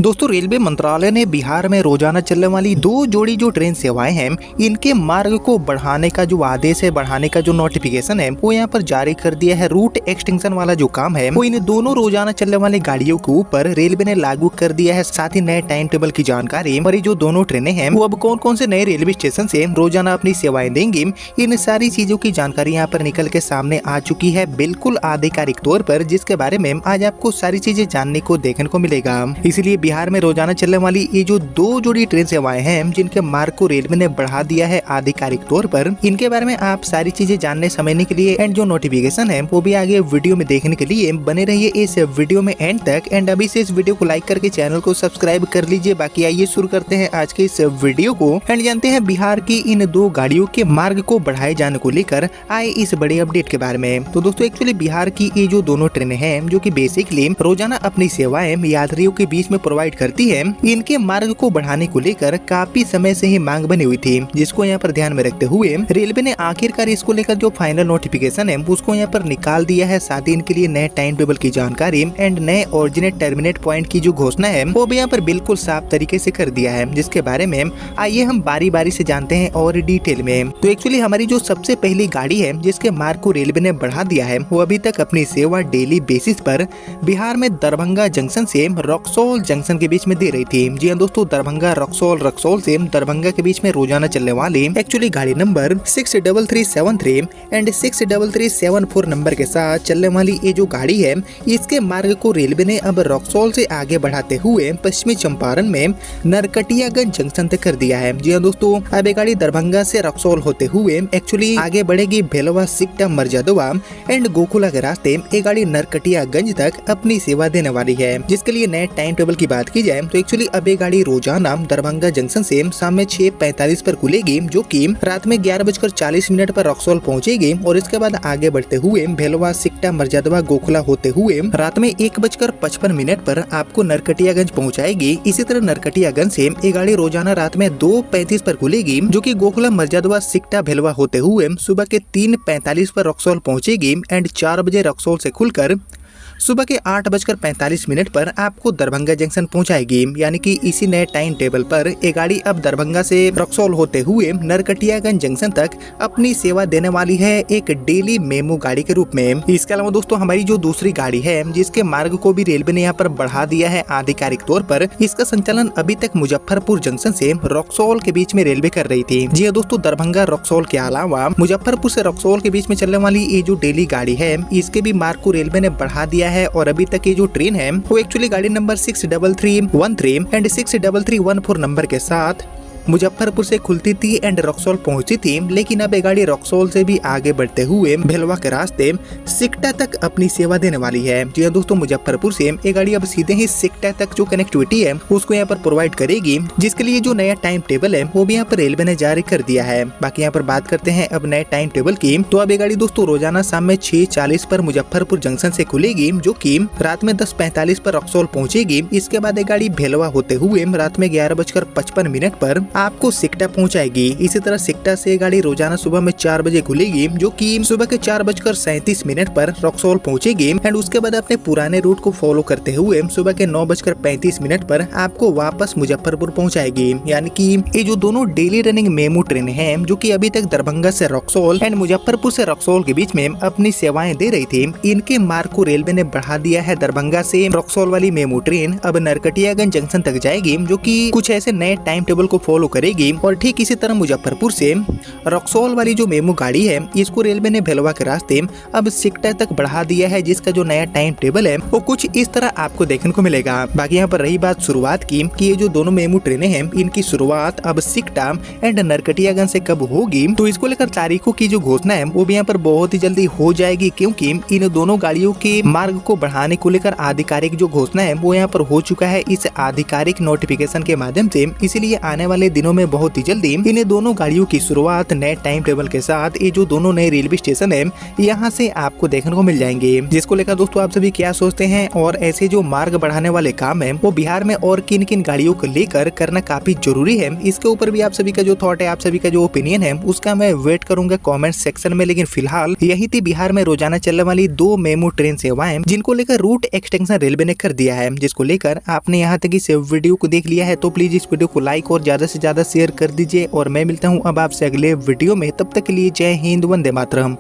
दोस्तों रेलवे मंत्रालय ने बिहार में रोजाना चलने वाली 2 जोड़ी जो ट्रेन सेवाएं हैं इनके मार्ग को बढ़ाने का जो आदेश है, बढ़ाने का जो नोटिफिकेशन है वो यहाँ पर जारी कर दिया है। रूट एक्सटेंशन वाला जो काम है वो इन दोनों रोजाना चलने वाली गाड़ियों के ऊपर रेलवे ने लागू कर दिया है। साथ ही नए टाइम टेबल की जानकारी और ये जो दोनों ट्रेनें हैं वो अब कौन कौन से नए रेलवे स्टेशन से रोजाना अपनी सेवाएं देंगी, इन सारी चीजों की जानकारी यहाँ पर निकल के सामने आ चुकी है बिल्कुल आधिकारिक तौर पर, जिसके बारे में आज आपको सारी चीजें जानने को देखने को मिलेगा। इसलिए बिहार में रोजाना चलने वाली ये जो 2 जोड़ी ट्रेन सेवाएं हैं जिनके मार्ग को रेलवे ने बढ़ा दिया है आधिकारिक तौर पर, इनके बारे में आप सारी चीजें जानने समझने के लिए एंड जो नोटिफिकेशन है वो भी आगे वीडियो में देखने के लिए बने रहिए इस वीडियो में एंड तक। एंड अभी से इस वीडियो को लाइक करके चैनल को सब्सक्राइब कर लीजिए। बाकी आइए शुरू करते हैं आज के इस वीडियो को एंड जानते हैं बिहार की इन 2 गाड़ियों के मार्ग को बढ़ाए जाने को लेकर आए इस बड़े अपडेट के बारे में। तो दोस्तों एक्चुअली बिहार की ये जो दोनों ट्रेनें हैं जो कि बेसिकली रोजाना अपनी सेवाएं यात्रियों के बीच में प्रोवाइड करती है, इनके मार्ग को बढ़ाने को लेकर काफी समय से ही मांग बनी हुई थी, जिसको यहाँ पर ध्यान में रखते हुए रेलवे ने आखिरकार इसको लेकर जो फाइनल नोटिफिकेशन है उसको यहाँ पर निकाल दिया है। साथ ही इनके लिए नए टाइम टेबल की जानकारी एंड नए ओरिजिनेट टर्मिनेट पॉइंट की जो घोषणा है वो भी यहाँ पर बिल्कुल साफ तरीके से कर दिया है, जिसके बारे में आइए हम बारी बारी से जानते हैं और डिटेल में। तो एक्चुअली हमारी जो सबसे पहली गाड़ी है जिसके मार्ग को रेलवे ने बढ़ा दिया है वो अभी तक अपनी सेवा डेली बेसिस पर बिहार में दरभंगा जंक्शन से रक्सौल जंक्शन के बीच में दे रही थी। जी हाँ दोस्तों, दरभंगा रक्सौल, रक्सौल से दरभंगा के बीच में रोजाना चलने वाली एक्चुअली गाड़ी नंबर 63373 एंड 63374 नंबर के साथ चलने वाली ये जो गाड़ी है इसके मार्ग को रेलवे ने अब रक्सौल से आगे बढ़ाते हुए पश्चिमी चंपारण में नरकटियागंज जंक्शन तक कर दिया है। जी हाँ दोस्तों, अब ये गाड़ी दरभंगा से रक्सौल होते हुए एक्चुअली आगे बढ़ेगी भेलवा, सिकटा, मर्जादवा एंड गोकुला के रास्ते ये गाड़ी नरकटियागंज तक अपनी सेवा देने वाली है। जिसके लिए नए टाइम टेबल की बात की जाए तो एक्चुअली अब ये गाड़ी रोजाना दरभंगा जंक्शन से शाम में 6:45 पर खुलेगी, जो कि रात में 11:40 पर रक्सौल पहुंचेगी और इसके बाद आगे बढ़ते हुए भेलवा, सिकटा, मर्जादवा, गोकुला होते हुए रात में 1:55 पर आपको नरकटियागंज पहुंचाएगी। इसी तरह नरकटियागंज से ये गाड़ी रोजाना रात में 2:35 पर खुलेगी, जो कि गोकुला, मर्जादवा, सिकटा, भेलवा होते हुए सुबह के 3:45 पर रक्सौल पहुंचेगी एंड 4 बजे रक्सौल से खुलकर सुबह के 8:45 पर आपको दरभंगा जंक्शन पहुंचाएगी। यानी कि इसी नए टाइम टेबल पर ये गाड़ी अब दरभंगा से रक्सौल होते हुए नरकटियागंज जंक्शन तक अपनी सेवा देने वाली है एक डेली मेमू गाड़ी के रूप में। इसके अलावा दोस्तों हमारी जो दूसरी गाड़ी है जिसके मार्ग को भी रेलवे ने यहाँ पर बढ़ा दिया है आधिकारिक तौर पर, इसका संचालन अभी तक मुजफ्फरपुर जंक्शन से रक्सौल के बीच में रेलवे कर रही थी। जी दोस्तों, दरभंगा रक्सौल के अलावा मुजफ्फरपुर से रक्सौल के बीच में चलने वाली ये जो डेली गाड़ी है इसके भी मार्ग को रेलवे ने बढ़ा दिया है। और अभी तक ये जो ट्रेन है वो एक्चुअली गाड़ी नंबर 63313 एंड 63314 नंबर के साथ मुजफ्फरपुर से खुलती थी एंड रक्सौल पहुंची थी, लेकिन अब ये गाड़ी रक्सौल से भी आगे बढ़ते हुए भेलवा के रास्ते सिकटा तक अपनी सेवा देने वाली है। जी हाँ दोस्तों, मुजफ्फरपुर से ये गाड़ी अब सीधे ही सिकटा तक जो कनेक्टिविटी है उसको यहाँ पर प्रोवाइड करेगी, जिसके लिए जो नया टाइम टेबल है वो भी यहाँ पर रेलवे ने जारी कर दिया है। बाकी यहाँ पर बात करते हैं अब नए टाइम टेबल की, तो अब ये गाड़ी दोस्तों रोजाना शाम में 6:40 पर मुजफ्फरपुर जंक्शन से खुलेगी, जो की रात में 10:45 पर रक्सौल पहुंचेगी। इसके बाद ये गाड़ी भेलवा होते हुए रात में 11:55 पर आपको सिकटा पहुंचाएगी। इसी तरह सिकटा से गाड़ी रोजाना सुबह में 4 बजे खुलेगी, जो कि सुबह के 4:37 पर रक्सौल पहुंचेगी एंड उसके बाद अपने पुराने रूट को फॉलो करते हुए सुबह के 9:35 पर आपको वापस मुजफ्फरपुर पहुंचाएगी। यानी कि ये जो दोनों डेली रनिंग मेमू ट्रेन हैं जो कि अभी तक दरभंगा से रक्सौल एंड मुजफ्फरपुर से रक्सौल के बीच में अपनी सेवाएं दे रही थी, इनके मार्ग को रेलवे ने बढ़ा दिया है। दरभंगा से रक्सौल वाली मेमू ट्रेन अब नरकटियागंज जंक्शन तक जाएगी, जो कि कुछ ऐसे नए टाइम टेबल को फॉलो करेगी। और ठीक इसी तरह मुजफ्फरपुर से रक्सौल वाली जो मेमू गाड़ी है इसको रेलवे ने भेलवा के रास्ते अब सिकटा तक बढ़ा दिया है, जिसका जो नया टाइम टेबल है वो कुछ इस तरह आपको देखने को मिलेगा। बाकी यहाँ पर रही बात शुरुआत की कि ये जो दोनों मेमू ट्रेनें हैं इनकी शुरुआत अब सिकटा एंड नरकटियागंज से कब होगी, तो इसको लेकर तारीखों की जो घोषणा है वो भी यहाँ पर बहुत ही जल्दी हो जाएगी, क्योंकि इन दोनों गाड़ियों के मार्ग को बढ़ाने को लेकर आधिकारिक जो घोषणा है वो यहाँ पर हो चुका है इस आधिकारिक नोटिफिकेशन के माध्यम से। इसीलिए आने वाले दिनों में बहुत ही जल्दी इन दोनों गाड़ियों की शुरुआत नए टाइम टेबल के साथ ये जो दोनों नए रेलवे स्टेशन है यहाँ से आपको देखने को मिल जाएंगे। जिसको लेकर दोस्तों आप सभी क्या सोचते हैं, और ऐसे जो मार्ग बढ़ाने वाले काम है वो बिहार में और किन किन गाड़ियों को लेकर करना काफी जरूरी है, इसके ऊपर भी आप सभी का जो थॉट है, आप सभी का जो ओपिनियन है उसका मैं वेट करूंगा कमेंट सेक्शन में। लेकिन फिलहाल यही थी बिहार में रोजाना चलने वाली 2 मेमू ट्रेन सेवाएं जिनको लेकर रूट एक्सटेंशन रेलवे ने कर दिया है, जिसको लेकर आपने यहाँ तक इस वीडियो को देख लिया है तो प्लीज इस वीडियो को लाइक और ज्यादा से ज्यादा शेयर कर दीजिए। और मैं मिलता हूँ अब आपसे अगले वीडियो में, तब तक के लिए जय हिंद, वंदे मातरम।